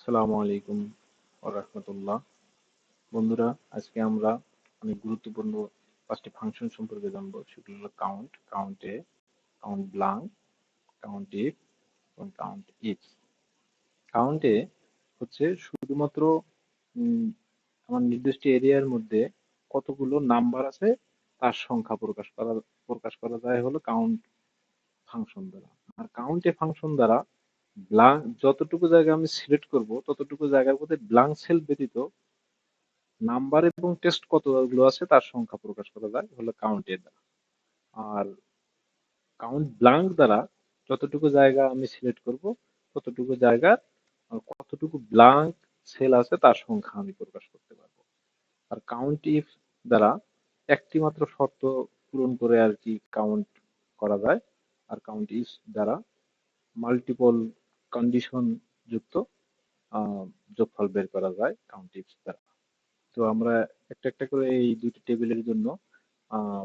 আসসালামু আলাইকুম রাহমাতুল্লাহ। বন্ধুরা, আজকে আমরা অনেক গুরুত্বপূর্ণ পাঁচটি ফাংশন সম্পর্কে জানবো। সেগুলো হলো count, count A, count blank, count if এবং কাউন্ট ইফ। কাউন্ট এ হচ্ছে শুধুমাত্র উম, আমার নির্দিষ্ট এরিয়ার মধ্যে কতগুলো নাম্বার আছে তার সংখ্যা প্রকাশ করা যায় হলো কাউন্ট ফাংশন দ্বারা। আর কাউন্ট এ ফাংশন দ্বারা ব্লাঙ্ক যতটুকু জায়গা আমি সিলেক্ট করব ততটুকু জায়গার মধ্যে ব্লাঙ্ক সেল ব্যতীত নাম্বার এবং টেক্সট কতগুলো আছে তার সংখ্যা প্রকাশ করা যায় হলো কাউন্টের দ্বারা। আর কাউন্ট ব্লাঙ্ক দ্বারা যতটুকু জায়গা আমি সিলেক্ট করব ততটুকু জায়গার কতটুকু ব্লাঙ্ক সেল আছে তার সংখ্যা আমি প্রকাশ করতে পারবো। আর কাউন্ট ইফ দ্বারা একটি মাত্র শর্ত পূরণ করে আর কি কাউন্ট করা যায়। আর কাউন্ট ইফ দ্বারা মাল্টিপল কন্ডিশন যুক্ত যোগফল বের করা যায় কাউন্ট ইফ দ্বারা। তো আমরা একটা একটা করে এই দুটি টেবিলের জন্য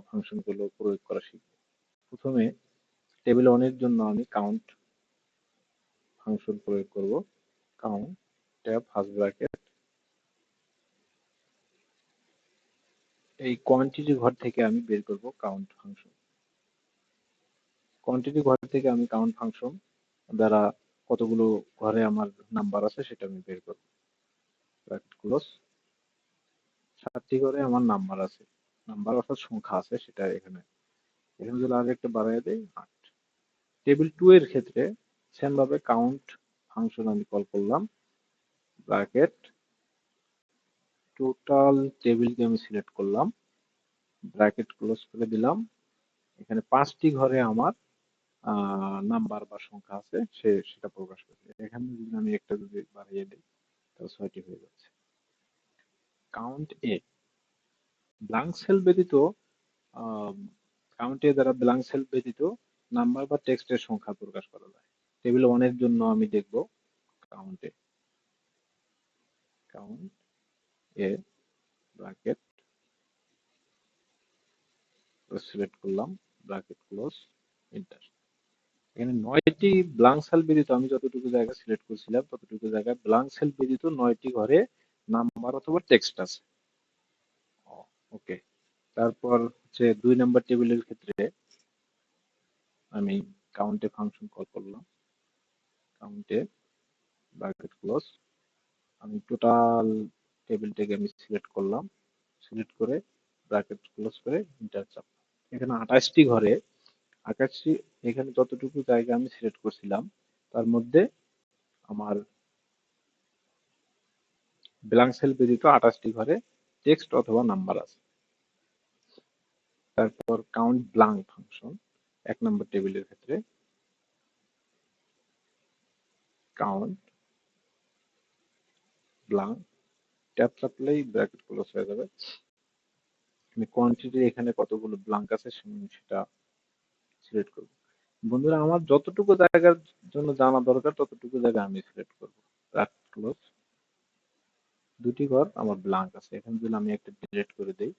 ফাংশন গুলো প্রয়োগ করা শিখব। প্রথমে টেবিল 1 এর জন্য আমি কাউন্ট ফাংশন প্রয়োগ করব। কাউন্ট ট্যাব ফার্স্ট ব্র্যাকেট, এই কোয়ান্টিটি ঘর থেকে আমি বের করব কাউন্ট ফাংশন। কোয়ান্টিটি ঘর থেকে আমি কাউন্ট ফাংশন দ্বারা কতগুলো ঘরে আমার নাম্বার আছে সেটা আমি বের করব। Bracket close. 7টি ঘরে আমার নাম্বার আছে, নাম্বার অর্থাৎ সংখ্যা আছে, সেটা এখানে এখানে যদি আগে একটা বাড়াই দেই 8। টেবিল 2 এর ক্ষেত্রে সেম ভাবে কাউন্ট ফাংশন আমি কল করলাম। ব্র্যাকেট টোটাল টেবিলকে আমি সিলেক্ট করলাম, ব্র্যাকেট ক্লোজ করে দিলাম। এখানে 5টি ঘরে আমার নাম্বার বা সংখ্যা আছে সেটা প্রকাশ করবে। এখানে যদি আমি একটা যদি বাড়িয়ে দিই তাহলে 6টি হয়ে যাচ্ছে। কাউন্ট এ ব্ল্যাঙ্ক সেল ব্যতীত কাউন্ট এ দ্বারা ব্ল্যাঙ্ক সেল ব্যতীত নাম্বার বা টেক্সটের সংখ্যা প্রকাশ করা যায়। টেবিল 1 এর জন্য আমি দেখব কাউন্ট এ, কাউন্ট এ ব্র্যাকেট সিলেক্ট করলাম, ব্র্যাকেট ক্লোজ, এন্টার। এখানে 9টি ব্ল্যাঙ্ক সেল ব্যতীত আমি যতটুকু জায়গা সিলেক্ট করছিলাম ততটুকু জায়গায় ব্ল্যাঙ্ক সেল ব্যতীত 9টি ঘরে নাম্বার অথবা টেক্সট আছে। ওকে। তারপর হচ্ছে 2 নাম্বার টেবিলের ক্ষেত্রে আমি কাউন্টে ফাংশন কল করলাম। কাউন্টে ব্র্যাকেট ক্লোজ, আমি টোটাল টেবিলটাকে আমি সিলেক্ট করলাম, সিলেক্ট করে ব্র্যাকেট ক্লোজ করে এন্টার চাপ। এখানে 28টি ঘরে 28টি, এখানে যতটুকু জায়গা আমি সিলেক্ট করছিলাম তার মধ্যে আমার ব্ল্যাঙ্ক সেল ব্যতীত 28টি ঘরে টেক্সট অথবা নাম্বার আছে। তারপর কাউন্ট ব্ল্যাঙ্ক ফাংশন 1 নম্বর টেবিলের ক্ষেত্রে কাউন্ট ব্ল্যাঙ্ক, ট্যাব চাপলেই ব্র্যাকেট ক্লোজ হয়ে যাবে। আমি কোয়ান্টিটি এখানে কতগুলো ব্ল্যাঙ্ক আছে সেটা সিলেক্ট করব। বন্ধুরা, আমার যতটুকু জায়গার জন্য জানা দরকার ততটুকু জায়গা আমি সিলেক্ট করব। Bracket close. 2টি ঘর আমার ব্ল্যাঙ্ক আছে, এখানে যদি আমি একটা ডিলিট করে দেই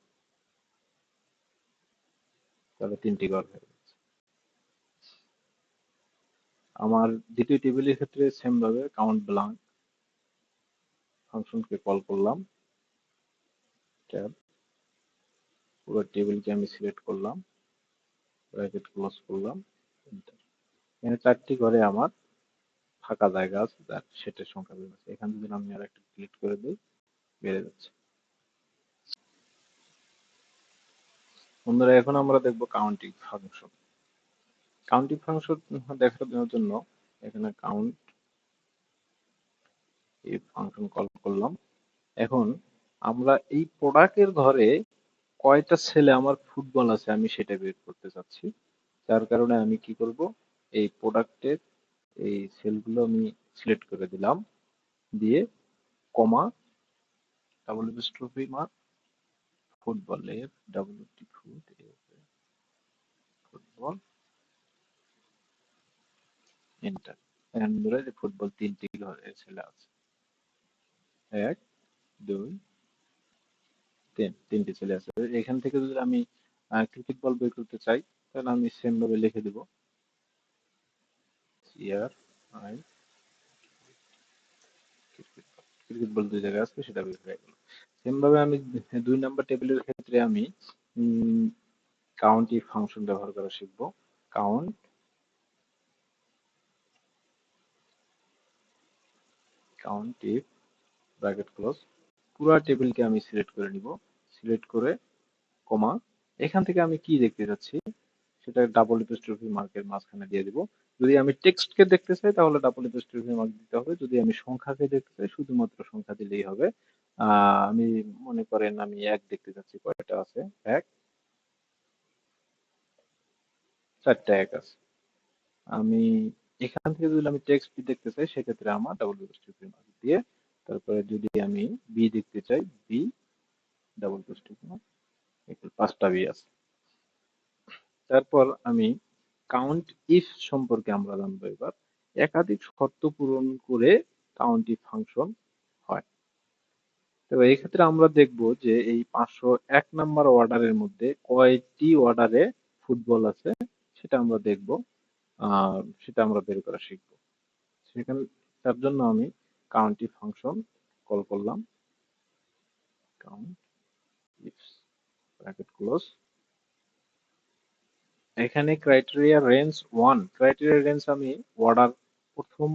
তাহলে 3টি ঘর হয়ে যাচ্ছে। আমার দ্বিতীয় টেবিলের ক্ষেত্রে সেম ভাবে কাউন্ট ব্ল্যাঙ্ক ফাংশনকে কল করলাম, ট্যাব, পুরো টেবিলকে আমি সিলেক্ট করলাম, ব্র্যাকেট ক্লোজ করলাম, এন্টার। এখানে 4টি ঘরে আমার ফাঁকা জায়গা আছে, তার সেটের সংখ্যা বেড়ে যাচ্ছে। এখানে যদি আমি আর একটা ক্লিক করে দিই বেড়ে যাচ্ছে। বন্ধুরা, এখন আমরা দেখব কাউন্টিং ফাংশন। কাউন্টিং ফাংশন দেখার জন্য এখানে কাউন্ট এই ফাংশন কল করলাম। এখন আমরা এই প্রোডাক্টের ঘরে কয়টা ছেলে আমার ফুটবল আছে আমি সেটা বের করতে চাচ্ছি। যার কারণে আমি কি করব, এই প্রোডাক্টের এই সেলগুলো আমি সিলেক্ট করে দিলাম, দিয়ে কমা ডাবল স্ট্রোফি মার্ক ফুটবলের ডাব্লিউটি ফুটবল, এন্টার। এখানে ধরে যে ফুটবল 3টি ঘরে ছেলে আছে, 1 2 3, 3টি ছেলে আছে। এখান থেকে যদি আমি ক্রিকেট বল বের করতে চাই তাহলে আমি সেম ভাবে লিখে দিব সিআর আই ক্রিকেট বল দুই জায়গায় আছে, সেটা বের হয়ে গেল। সেম ভাবে আমি 2 নাম্বার টেবিলের ক্ষেত্রে আমি কাউন্ট ইফ ফাংশন ব্যবহার করা শিখবো। Count count if bracket close, পুরো টেবিলকে আমি সিলেক্ট করে নিব, সিলেক্ট করে কমা, এখান থেকে আমি কি দেখতে যাচ্ছি সেটা ডাবল এপোস্ট্রফি মার্কের মাঝখানে দিয়ে দিব। যদি আমি টেক্সটকে দেখতে চাই তাহলে ডাবল এপোস্ট্রফি মার্ক দিতে হবে, যদি আমি সংখ্যাকে দেখতে চাই শুধুমাত্র সংখ্যা দিলেই হবে। আমি মনে করেন আমি এক দেখতে চাচ্ছি, কয়টা আছে, এক, 4টা এক আছে। আমি এখান থেকে যদি আমি টেক্সট দেখতে চাই সেক্ষেত্রে আমার ডাবল এপোস্ট্রফি মার্ক দিয়ে, তারপরে যদি আমি বি দেখতে চাই, বি ডাবল এপোস্ট্রফি মার্ক, 5টা বি আছে। তারপর আমি কাউন্ট ইফ সম্পর্কে আমরা জানবো এবার। একাধিক শর্ত পূরণ করে কাউন্ট ইফ ফাংশন হয়। তো এই ক্ষেত্রে আমরা দেখব যে এই 501 নাম্বার অর্ডারের মধ্যে কয়টি অর্ডারে ফুটবল আছে সেটা আমরা দেখব, সেটা আমরা বের করা শিখবো। সেখানে তার জন্য আমি কাউন্ট ইফ ফাংশন কল করলাম, কাউন্ট ইফ ব্র্যাকেট ক্লোজ। এখানে ক্রাইটেরিয়া রেঞ্জ 1, ক্রাইটেরিয়া রেঞ্জ আমি প্রথম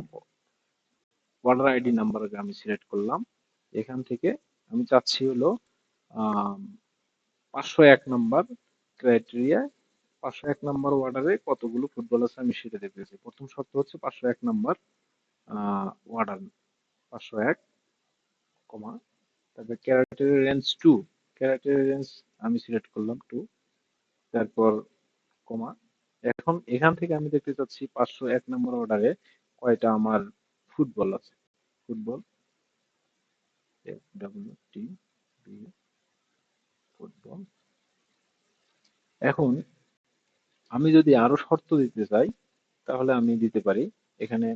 অর্ডার আইডি নাম্বারকে আমি সিলেক্ট করলাম। এখান থেকে আমি চাচ্ছি হলো 501 নাম্বার ক্রাইটেরিয়া, 501 নাম্বার অর্ডারে কতগুলো ফুটবল আছে আমি সেটা দেখতেছি। প্রথম শর্ত হচ্ছে 501 নাম্বার অর্ডার, 501 কমা, তারপর ক্রাইটেরিয়া রেঞ্জ 2, ক্রাইটেরিয়া রেঞ্জ আমি সিলেক্ট করলাম 2, তারপর কমা। এখন এখান থেকে আমি দেখতে চাচ্ছি 501 নাম্বার অর্ডারে কয়টা আমার ফুটবল আছে, ফুটবল, FWTB ফুটবল। এখন আমি যদি আরো শর্ত দিতে চাই তাহলে আমি দিতে পারি, এখানে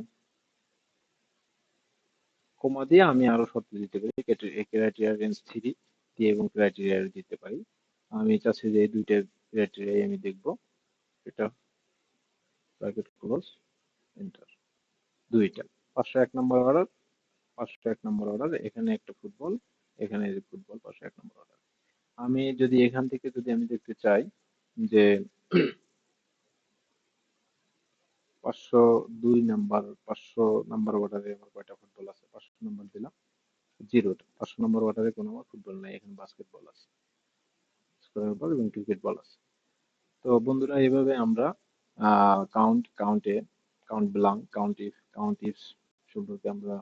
কমা দিয়ে আমি আরো শর্ত দিতে পারি, ক্রাইটেরিয়া রেঞ্জ 3 দিয়ে এবং ক্রাইটেরিয়া দিতে পারি। আমি চাচ্ছি যে এই দুইটা ক্রাইটেরিয়াই আমি দেখব, এটা ব্র্যাকেট ক্লোজ, এন্টার, দুইটা 501 নাম্বার অর্ডার, 501 নাম্বার অর্ডার, এখানে একটা ফুটবল, এখানে ফুটবল, 501 নাম্বার অর্ডার। আমি যদি এখান থেকে যদি আমি দেখতে চাই যে 502 নাম্বার, 500 নাম্বার অর্ডারে আমার কয়টা ফুটবল আছে, 500 নাম্বার দিলাম, 0, 500 নাম্বার অর্ডারে কোনো আমার ফুটবল নাই, এখানে বাস্কেটবল আছে, স্কোয়ার বল এবং ক্রিকেট বল আছে। তো বন্ধুরা এইভাবে আমরা কাউন্ট ব্লাঙ্ক, কাউন্ট ইফ সম্পর্কে আমরা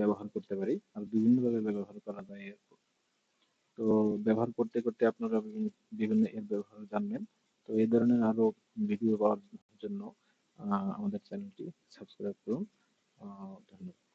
ব্যবহার করতে পারি, আর বিভিন্নভাবে ব্যবহার করা যায় এর। তো ব্যবহার করতে করতে আপনারা বিভিন্ন এর ব্যবহার জানবেন। তো এই ধরনের আরো ভিডিও পাওয়ার জন্য আমাদের চ্যানেলটি সাবস্ক্রাইব করুন। ধন্যবাদ।